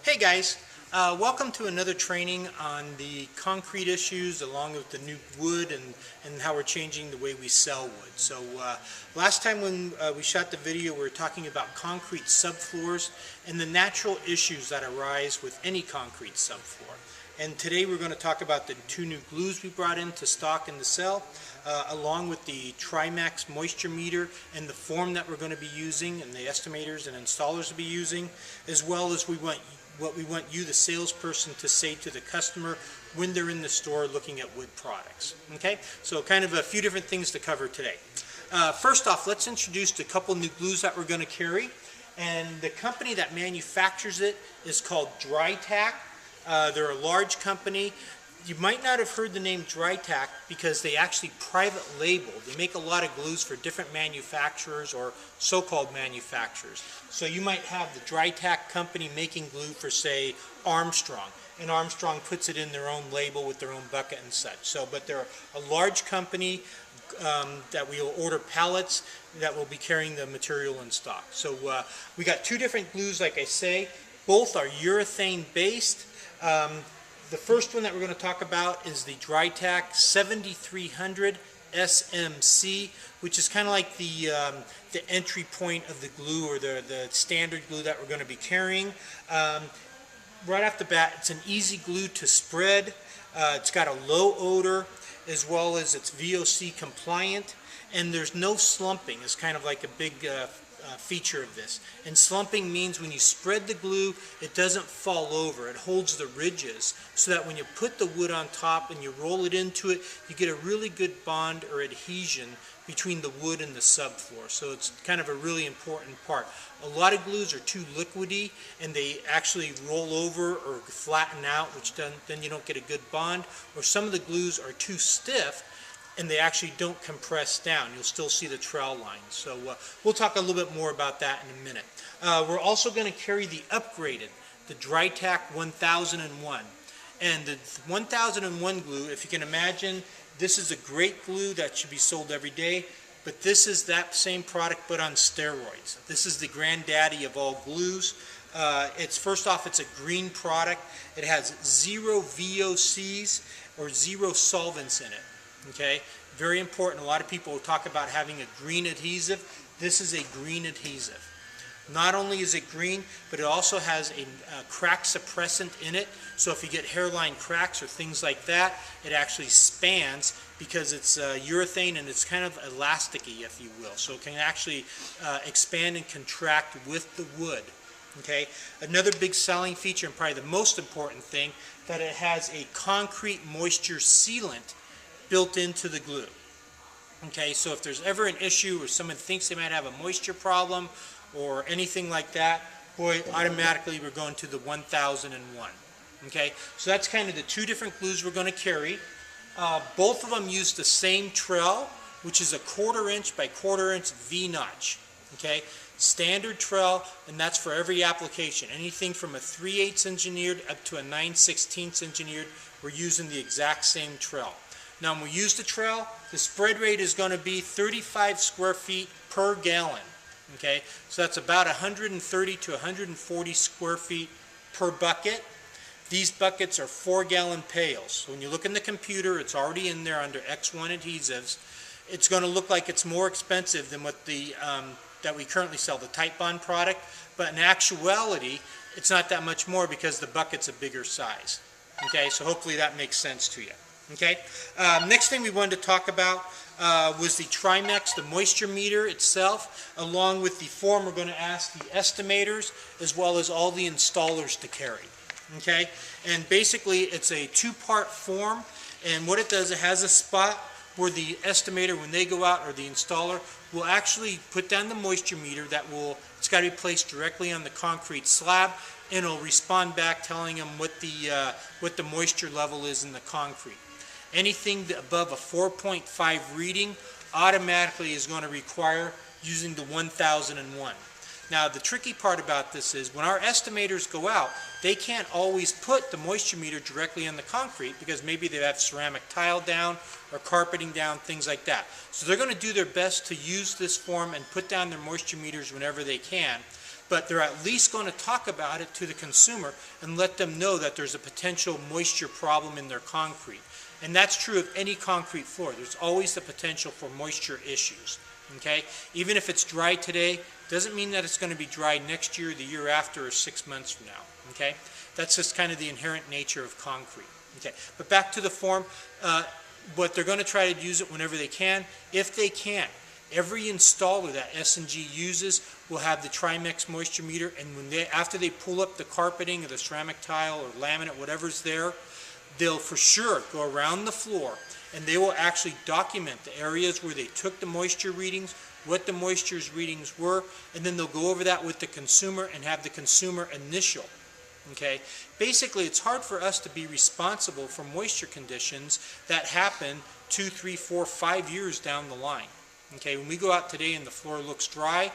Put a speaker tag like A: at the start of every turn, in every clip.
A: Hey guys, welcome to another training on the concrete issues along with the new wood and how we're changing the way we sell wood. So last time when we shot the video we were talking about concrete subfloors and the natural issues that arise with any concrete subfloor. And today we're going to talk about the two new glues we brought in to stock in the cell, along with the Trimax moisture meter and the form that we're going to be using and the estimators and installers to be using, as well as what we want you, the salesperson, to say to the customer when they're in the store looking at wood products. Okay, so kind of a few different things to cover today. First off, let's introduce a couple new glues that we're going to carry, and the company that manufactures it is called DryTac. They're a large company. You might not have heard the name DryTac because they actually private label. They make a lot of glues for different manufacturers or so-called manufacturers. So you might have the DryTac company making glue for, say, Armstrong, and Armstrong puts it in their own label with their own bucket and such. So, but they're a large company that we will order pallets that will be carrying the material in stock. So we got two different glues, like I say. Both are urethane based. The first one that we're going to talk about is the DryTac 7300 SMC, which is kind of like the entry point of the glue, or the standard glue that we're going to be carrying. Right off the bat, it's an easy glue to spread. It's got a low odor, as well as it's VOC compliant, and there's no slumping. It's kind of like a big feature of this. And slumping means when you spread the glue, it doesn't fall over. It holds the ridges so that when you put the wood on top and you roll it into it, you get a really good bond or adhesion between the wood and the subfloor. So it's kind of a really important part. A lot of glues are too liquidy and they actually roll over or flatten out, which then you don't get a good bond. Or some of the glues are too stiff and they actually don't compress down. You'll still see the trowel lines. So we'll talk a little bit more about that in a minute. We're also going to carry the upgraded, the DryTac 1001. And the 1001 glue, if you can imagine, this is a great glue that should be sold every day, but this is that same product but on steroids. This is the granddaddy of all glues. First off, it's a green product. It has 0 VOCs or 0 solvents in it. Okay, very important. A lot of people will talk about having a green adhesive. This is a green adhesive. Not only is it green, but it also has a crack suppressant in it. So if you get hairline cracks or things like that, it actually spans because it's urethane and it's kind of elasticy, if you will. So it can actually expand and contract with the wood. Okay, another big selling feature, and probably the most important thing, that it has a concrete moisture sealant built into the glue. Okay, so if there's ever an issue or someone thinks they might have a moisture problem or anything like that, boy, automatically we're going to the 1001. Okay, so that's kind of the two different glues we're going to carry. Both of them use the same trowel, which is a 1/4 inch by 1/4 inch V-notch. Okay, standard trowel, and that's for every application. Anything from a 3/8 engineered up to a 9/16 engineered, we're using the exact same trowel. Now when we use the trowel, the spread rate is going to be 35 square feet per gallon. Okay, so that's about 130 to 140 square feet per bucket. These buckets are 4-gallon pails. So when you look in the computer, it's already in there under X1 adhesives. It's going to look like it's more expensive than what the that we currently sell, the Type Bond product, but in actuality, it's not that much more because the bucket's a bigger size. Okay, so hopefully that makes sense to you. Okay, next thing we wanted to talk about was the Trimax, the moisture meter itself, along with the form we're going to ask the estimators as well as all the installers to carry. Okay, and basically it's a 2-part form, and what it does, it has a spot where the estimator, when they go out, or the installer, will actually put down the moisture meter it's got to be placed directly on the concrete slab, and it'll respond back telling them what the moisture level is in the concrete. Anything above a 4.5 reading automatically is going to require using the 1001. Now the tricky part about this is when our estimators go out, they can't always put the moisture meter directly on the concrete because maybe they have ceramic tile down or carpeting down, things like that. So they're going to do their best to use this form and put down their moisture meters whenever they can. but they're at least going to talk about it to the consumer and let them know that there's a potential moisture problem in their concrete. And that's true of any concrete floor. There's always the potential for moisture issues. Okay? Even if it's dry today, doesn't mean that it's going to be dry next year, the year after, or 6 months from now. Okay? That's just kind of the inherent nature of concrete. Okay? But back to the form, what they're going to try to use it whenever they can, if they can. Every installer that S&G uses will have the Trimix moisture meter, and when after they pull up the carpeting or the ceramic tile or laminate, whatever's there, they'll for sure go around the floor and they will actually document the areas where they took the moisture readings, what the moisture readings were, and then they'll go over that with the consumer and have the consumer initial. Okay? Basically, it's hard for us to be responsible for moisture conditions that happen 2, 3, 4, 5 years down the line. Okay? When we go out today and the floor looks dry,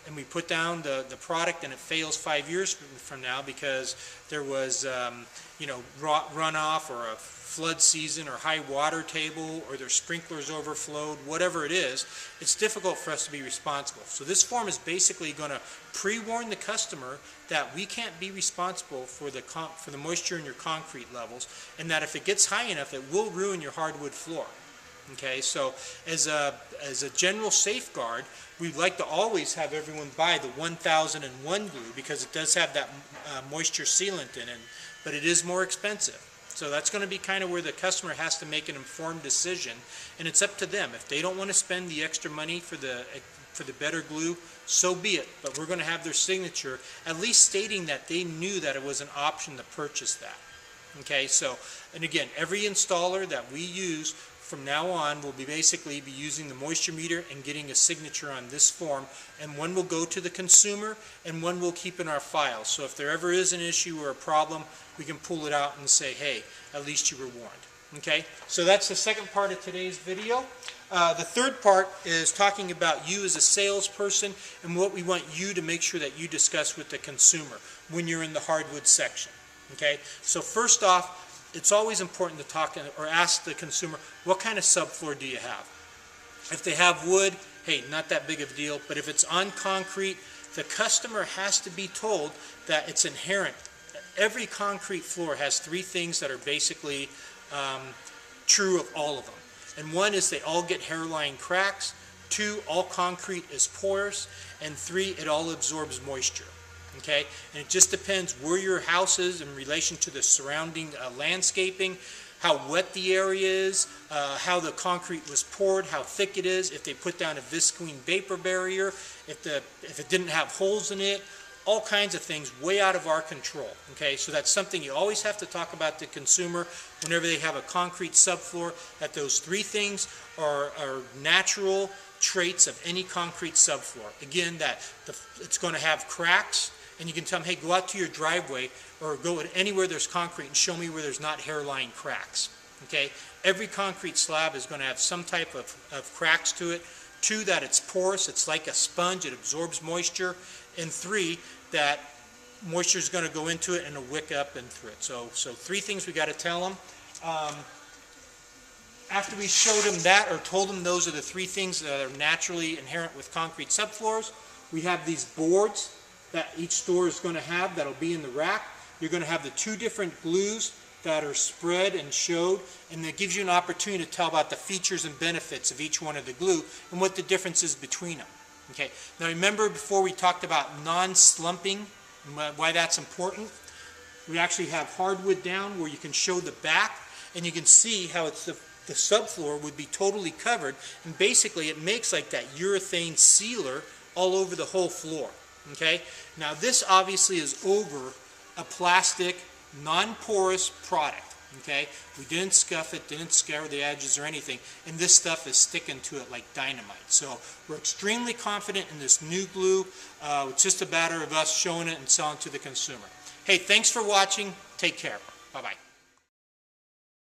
A: and we put down the product and it fails 5 years from now because there was runoff or a flood season or high water table or their sprinklers overflowed, whatever it is, it's difficult for us to be responsible. So this form is basically going to pre-warn the customer that we can't be responsible for the moisture in your concrete levels, and that if it gets high enough, it will ruin your hardwood floor. Okay, so as a general safeguard, we'd like to always have everyone buy the 1001 glue because it does have that moisture sealant in it, but it is more expensive. So that's going to be kind of where the customer has to make an informed decision, and it's up to them. If they don't want to spend the extra money for the better glue, so be it. But we're going to have their signature, at least stating that they knew that it was an option to purchase that. Okay, so, and again, every installer that we use from now on will basically be using the moisture meter and getting a signature on this form, and one will go to the consumer and one will keep in our file. So if there ever is an issue or a problem, we can pull it out and say, hey, at least you were warned. Okay, so that's the second part of today's video. The third part is talking about you as a salesperson and what we want you to make sure that you discuss with the consumer when you're in the hardwood section. Okay, so first off, it's always important to talk or ask the consumer, what kind of subfloor do you have? If they have wood, hey, not that big of a deal. But if it's on concrete, the customer has to be told that it's inherent. Every concrete floor has 3 things that are basically true of all of them. And one is they all get hairline cracks. 2, all concrete is porous. And 3, it all absorbs moisture. Okay, and it just depends where your house is in relation to the surrounding landscaping, how wet the area is, how the concrete was poured, how thick it is, if they put down a visqueen vapor barrier, if it didn't have holes in it, all kinds of things way out of our control. Okay, so that's something you always have to talk about to the consumer whenever they have a concrete subfloor, that those 3 things are natural traits of any concrete subfloor. Again, that it's going to have cracks. And you can tell them, hey, go out to your driveway or go anywhere there's concrete and show me where there's not hairline cracks. Okay? Every concrete slab is going to have some type of cracks to it. 2, that it's porous, it's like a sponge, it absorbs moisture. And 3, that moisture is going to go into it and it'll wick up and through it. So 3 things we got to tell them. After we showed them that or told them those are the 3 things that are naturally inherent with concrete subfloors, we have these boards that each store is going to have that'll be in the rack. You're going to have the 2 different glues that are spread and showed, and that gives you an opportunity to tell about the features and benefits of each one of the glue and what the difference is between them. Okay. Now remember before we talked about non-slumping and why that's important? We actually have hardwood down where you can show the back and you can see how it's the subfloor would be totally covered, and basically it makes like that urethane sealer all over the whole floor. Okay, now this obviously is over a plastic, non-porous product. Okay, we didn't scuff it, didn't scour the edges or anything, and this stuff is sticking to it like dynamite. So we're extremely confident in this new glue. It's just a matter of us showing it and selling it to the consumer. Hey, thanks for watching. Take care. Bye-bye.